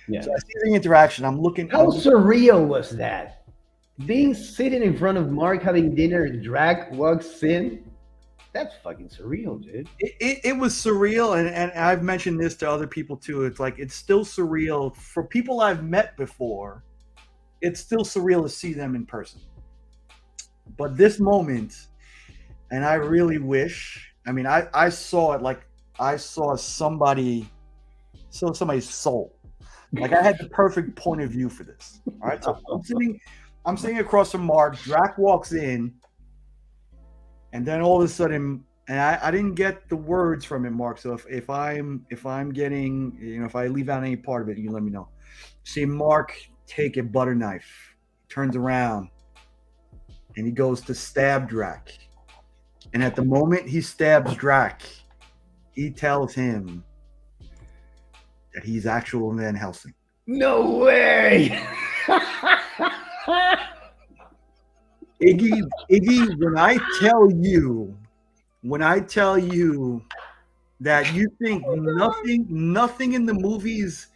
Yeah. So I see the interaction. I'm looking. How surreal was that? Being sitting in front of Mark having dinner, Drac walks in. That's fucking surreal, dude. It was surreal, and I've mentioned this to other people too. It's like it's still surreal for people I've met before. It's still surreal to see them in person. But this moment, and I really wish. I mean, I saw it like I saw somebody's soul. Like I had the perfect point of view for this. All right, so I'm sitting across from Mark. Drac walks in. And then all of a sudden, and I didn't get the words from it, Mark. So if I'm getting, if I leave out any part of it, you let me know. See Mark take a butter knife, turns around, and he goes to stab Drac. And at the moment he stabs Drac, he tells him that he's actual Van Helsing. No way. Iggy, when I tell you that you think nothing in the movies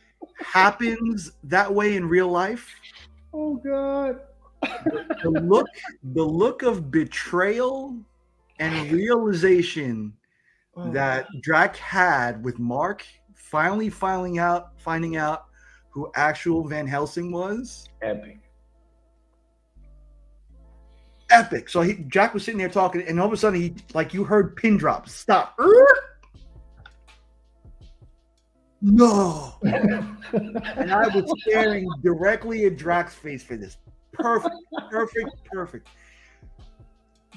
happens that way in real life. Oh God. The look of betrayal and realization that Drac had with Mark finally finding out who actual Van Helsing was. Epic. So Jack was sitting there talking, and all of a sudden you heard pin drop. Stop. No. And I was staring directly at Drac's face for this. Perfect.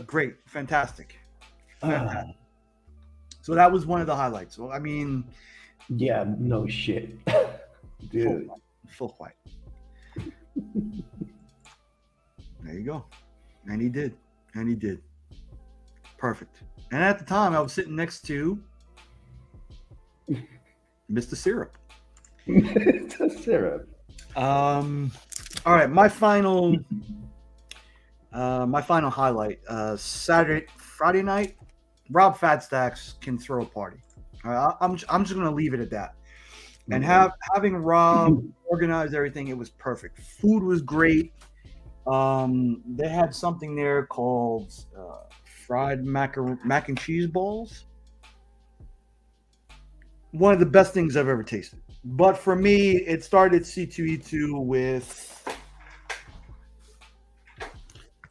Great. Fantastic. So that was one of the highlights. So I mean, yeah, no shit. Dude. Full white. There you go. And he did. Perfect. And at the time, I was sitting next to Mr. Syrup. Mr. Syrup. All right, my final highlight. Friday night, Rob Fatstacks can throw a party. All right, I'm just gonna leave it at that. And having Rob organize everything, it was perfect. Food was great. They had something there called fried mac and cheese balls. One of the best things I've ever tasted. But for me, it started C2E2 with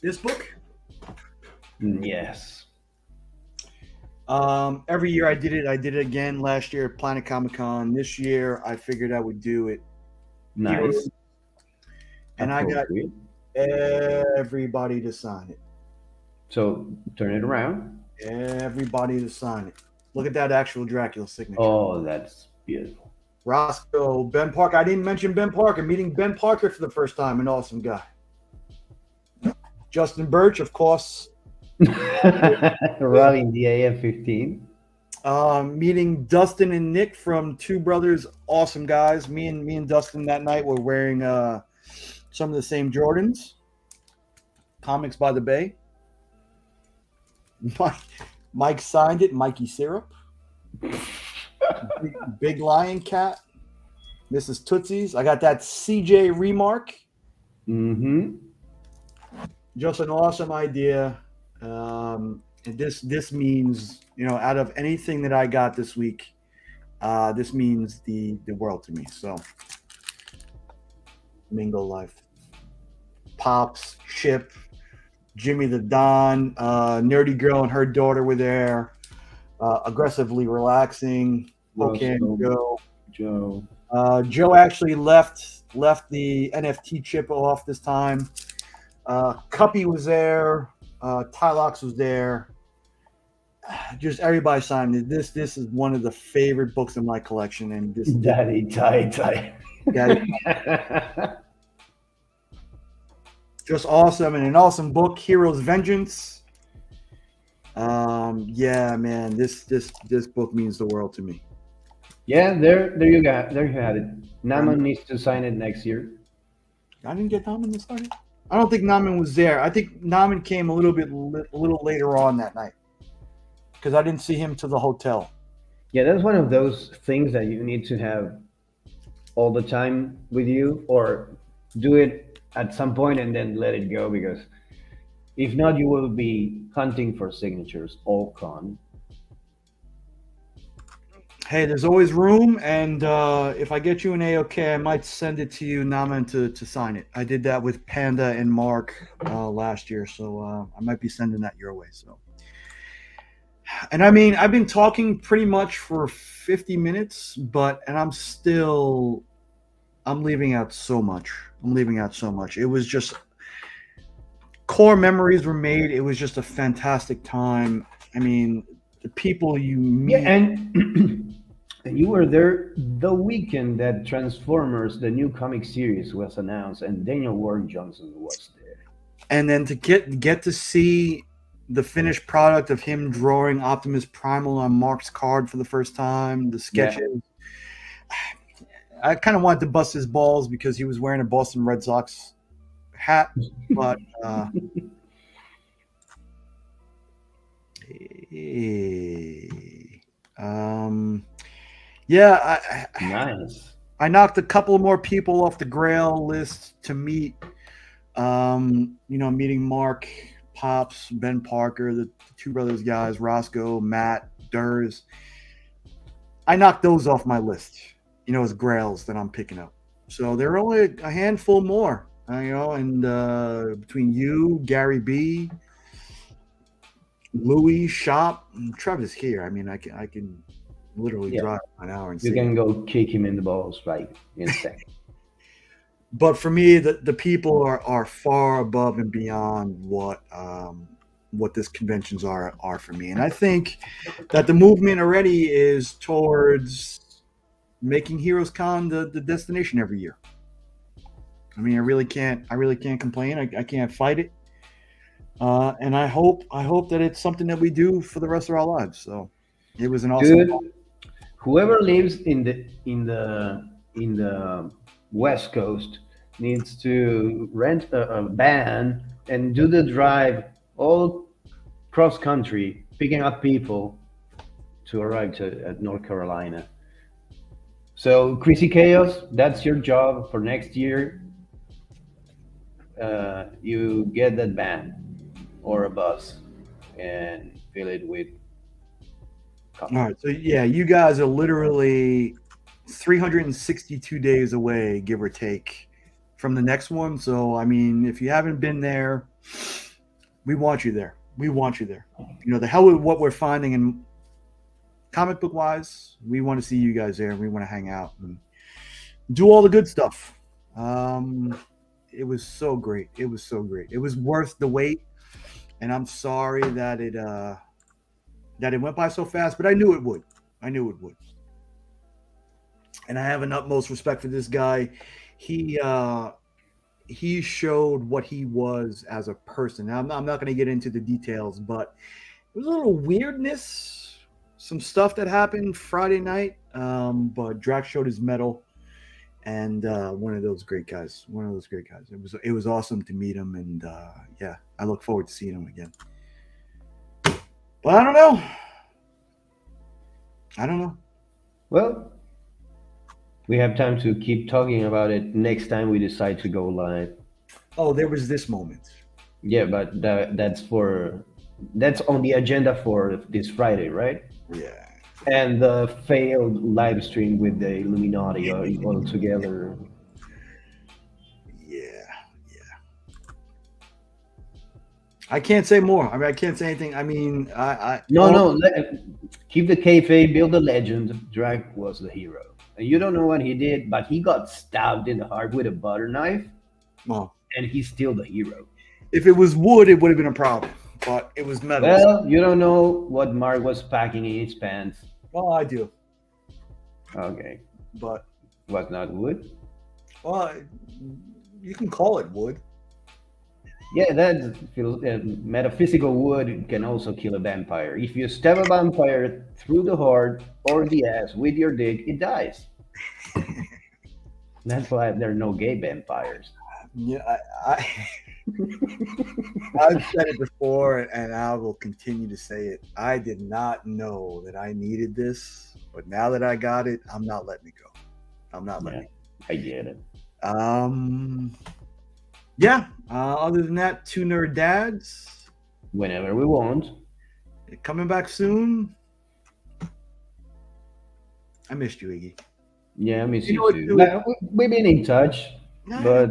this book. Yes. Every year I did it. I did it again last year at Planet Comic Con. This year I figured I would do it. Nice. And I got Appropriate. everybody to sign it. So turn it around. Everybody to sign it. Look at that actual Dracula signature. Oh, that's beautiful. Roscoe, Ben Parker. I didn't mention Ben Parker. Meeting Ben Parker for the first time. An awesome guy. Justin Birch, of course. Robbing the AM-15. Meeting Dustin and Nick from Two Brothers. Awesome guys. Me and Dustin that night were wearing some of the same Jordans. Comics by the Bay. Mike signed it. Mikey Syrup. Big Lion Cat. Mrs. Tootsie's. I got that CJ Remark. Mm-hmm. Just an awesome idea. And this means, out of anything that I got this week, this means the world to me. So, Mingo Life. Pops, Chip, Jimmy the Don, Nerdy Girl and her daughter were there. Aggressively Relaxing. Okay, Joe. Joe actually left the NFT chip off this time. Cuppy was there. Tylox was there. Just everybody signed it. This is one of the favorite books in my collection, and this Daddy tie. Just awesome, and an awesome book, Hero's Vengeance. Yeah, man, this book means the world to me. Yeah, there you have it. Naman needs to sign it next year. I didn't get Naman to sign it. I don't think Naman was there. I think Naman came a little later on that night because I didn't see him to the hotel. Yeah, that's one of those things that you need to have all the time with you, or do it at some point and then let it go, because if not, you will be hunting for signatures all con. Hey, there's always room, and if I get you an AOK, I might send it to you, Naman, to sign it. I did that with Panda and Mark last year, so I might be sending that your way. So, and I mean, I've been talking pretty much for 50 minutes, and I'm leaving out so much. It was just core memories were made. It was just a fantastic time. I mean, the people you meet. Yeah, and you were there the weekend that Transformers, the new comic series, was announced, and Daniel Warren Johnson was there. And then to get to see the finished product of him drawing Optimus Primal on Mark's card for the first time, the sketches. Yeah. I kind of wanted to bust his balls because he was wearing a Boston Red Sox hat, but yeah, nice. I knocked a couple more people off the Grail list to meet. Meeting Mark, Pops, Ben Parker, the Two Brothers guys, Roscoe, Matt, Durs. I knocked those off my list. As Grails that I'm picking up. So there are only a handful more, and between you, Gary B, Louis, Shop, and Trevor's here. I mean, I can literally drive an hour and you can go kick him in the balls right in a second. But for me, the people are far above and beyond what this conventions are for me. And I think that the movement already is towards making Heroes Con the destination every year. I mean, I really can't complain. I can't fight it. And I hope that it's something that we do for the rest of our lives. So it was an awesome. Dude, whoever lives in the West Coast needs to rent a van and do the drive all cross country, picking up people to arrive at North Carolina. So, Crazy Chaos, that's your job for next year. You get that van or a bus and fill it with All coffee. right. So yeah, you guys are literally 362 days away, give or take, from the next one. So I mean, if you haven't been there, we want you there. We want you there. You know, the hell with what we're finding in comic book wise, we want to see you guys there. We want to hang out and do all the good stuff. Um, it was so great. It was so great. It was worth the wait. And I'm sorry that it went by so fast, but I knew it would. I knew it would. And I have an utmost respect for this guy. He he showed what he was as a person. Now, I'm not going to get into the details, but it was a little weirdness, some stuff that happened Friday night. But Drax showed his mettle, and one of those great guys. One of those great guys. It was awesome to meet him, and yeah, I look forward to seeing him again. But I don't know. I don't know. Well, we have time to keep talking about it next time we decide to go live. Oh, there was this moment. Yeah, but that's on the agenda for this Friday, right? Yeah. And the failed live stream with the Illuminati all together. Yeah. Yeah. I can't say more. I mean, I can't say anything. I mean, No, no, keep the kayfabe, build the legend. Drag was the hero. And you don't know what he did, but he got stabbed in the heart with a butter knife, well, and he's still the hero. if it was wood, it would have been a problem, but it was metal. Well, you don't know what Mark was packing in his pants. Well, I do, Okay, but was not wood. well, you can call it wood. Yeah, that metaphysical wood can also kill a vampire. If you stab a vampire through the heart or the ass with your dick, it dies. That's why there are no gay vampires. Yeah, I've said it before, and I will continue to say it. I did not know that I needed this, but now that I got it, I'm not letting it go. I'm not letting Yeah, I get it. it. Yeah. Other than that, two nerd dads Whenever we want. coming back soon. I missed you, Iggy. Yeah, I miss You you know what, too. dude? Like, we've been in touch, but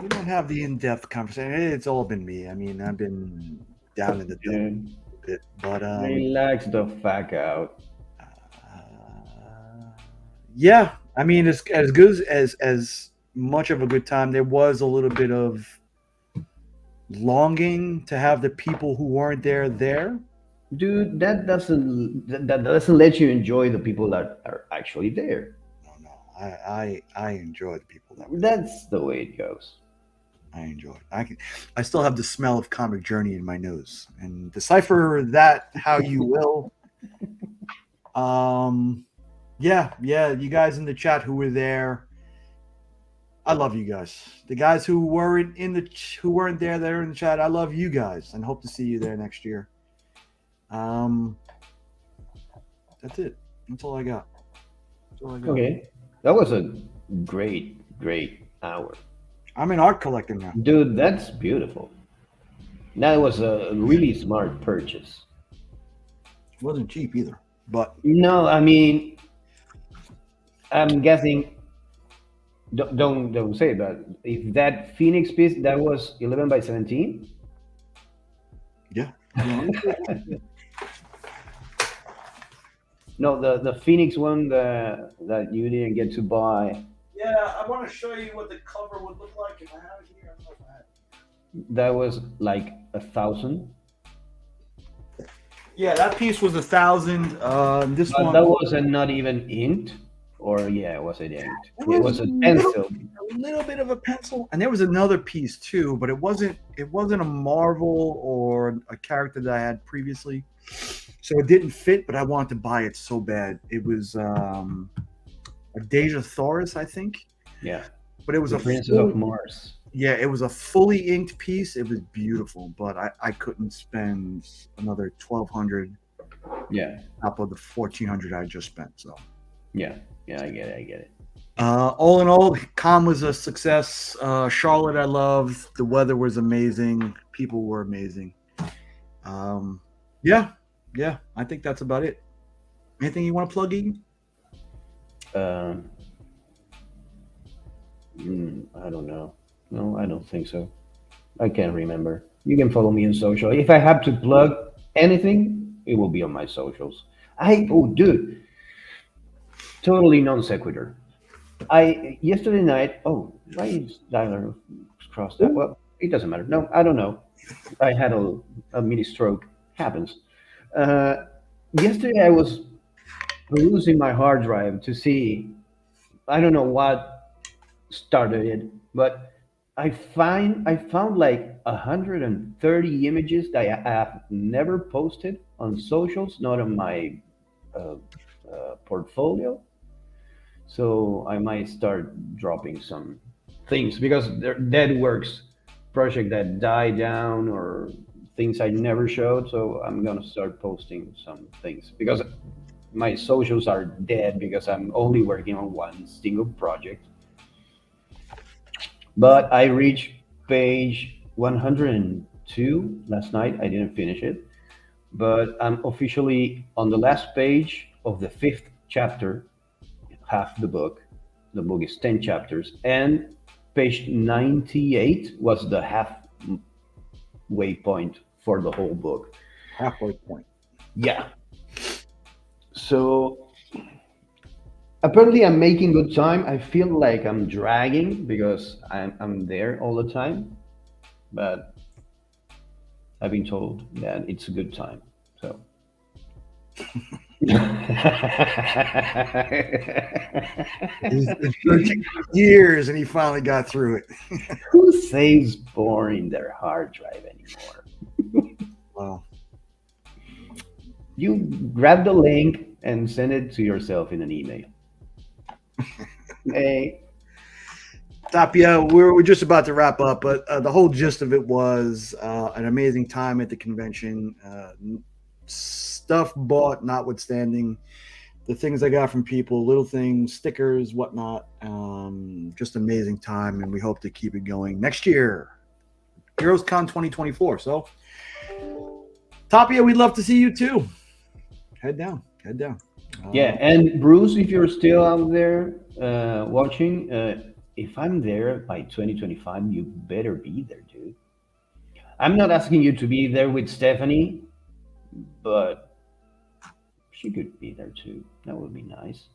We don't have the in-depth conversation. It's all been me. I mean, I've been down in the dump a bit, but relax the fuck out. yeah. I mean, as good as much of a good time. There was a little bit of longing to have the people who weren't there. Dude, that doesn't let you enjoy the people that are actually there. No, no. I enjoy the people that were there. That's the way it goes. I enjoy it. I still have the smell of Comic Journey in my nose, and decipher that how you will. Yeah, yeah. You guys in the chat who were there, I love you guys. The guys who weren't who weren't there, that are in the chat, I love you guys, and hope to see you there next year. That's it. That's all I got. That's all I got. Okay, that was a great hour. I'm an art collector now. Dude, that's beautiful. That was a really smart purchase. It wasn't cheap either, but No, I mean, I'm guessing. Don't say that. If that Phoenix piece that was 11 by 17. yeah. No, the Phoenix one that you didn't get to buy. Yeah, I want to show you what the cover would look like if I have it here. I don't know if I have it. That was like 1,000. Yeah, that piece was 1,000. This But one that wasn't not even inked, or yeah, was it inked? It It was was a a pencil. a little bit of a pencil, and there was another piece too, but it wasn't a Marvel or a character that I had previously, so it didn't fit. But I wanted to buy it so bad. It was a Deja Thoris, I think, Yeah, but it was the a Princess of Mars. yeah, it was a fully inked piece. It was beautiful, but I couldn't spend another 1,200 Yeah, top of the 1,400 I just spent. So. yeah, I get it. All in all, Con was a success. Charlotte, I loved. The weather was amazing. People were amazing. Yeah, yeah, I think that's about it. Anything you want to plug in? Um, I don't know. No, I don't think so. I can't remember. You can follow me on social. If I have to plug anything, it will be on my socials. Oh, dude, totally non sequitur. I yesterday night. Oh, why is Dialer crossed out? Well, it doesn't matter. No, I don't know. I had a mini stroke. Happens. Uh, Yesterday I was perusing my hard drive to see. I don't know what started it, but I found like 130 images that I have never posted on socials, not on my uh, portfolio. So I might start dropping some things because they're dead works, project that died down or things I never showed. So I'm gonna start posting some things because my socials are dead because I'm only working on one single project. But I reached page 102 last night. I didn't finish it, but I'm officially on the last page of the fifth chapter, half the book. The book is 10 chapters, and page 98 was the halfway point for the whole book. Halfway point. Yeah. So apparently I'm making good time. I feel like I'm dragging because I'm there all the time, but I've been told that it's a good time. So It's been taking years, and he finally got through it. who saves born in their hard drive anymore? Well, You grab the link and send it to yourself in an email. Hey, Tapia, we're just about to wrap up, but the whole gist of it was an amazing time at the convention. Stuff bought, notwithstanding the things I got from people, little things, stickers, whatnot. Just amazing time, and we hope to keep it going next year, HeroesCon 2024. So, Tapia, we'd love to see you too. Head down, head down. yeah, and Bruce, if you're still out there watching, if I'm there by 2025, you better be there, dude. I'm not asking you to be there with Stephanie, but she could be there too. That would be nice.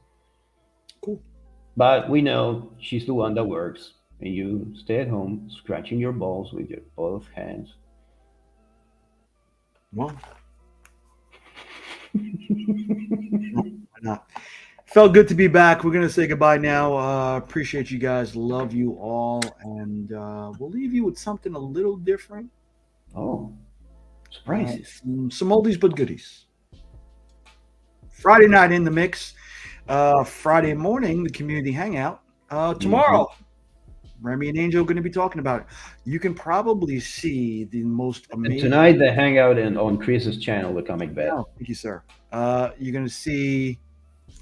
Cool. But we know she's the one that works, and you stay at home scratching your balls with your both hands. Well, why not? Felt good to be back. We're gonna say goodbye now. Appreciate you guys. Love you all, and we'll leave you with something a little different. Oh, surprises. Some oldies but goodies. Friday night in the mix. Friday morning, the community hangout. Tomorrow, Remy and Angel are going to be talking about it. You can probably see the most And amazing. tonight, the hangout on Chris's channel, The Comic Bet. Oh, thank you, sir. You're going to see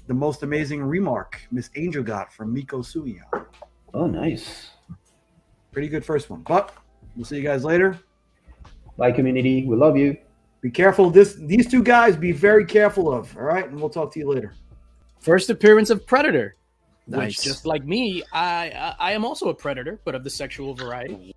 the most amazing remark Miss Angel got from Miko Suya. Oh, nice. Pretty good first one. But we'll see you guys later. Bye, community. We love you. Be careful. These two guys, be very careful of. All right, and we'll talk to you later. First appearance of Predator. Nice. Which, just like me, I am also a predator, but of the sexual variety.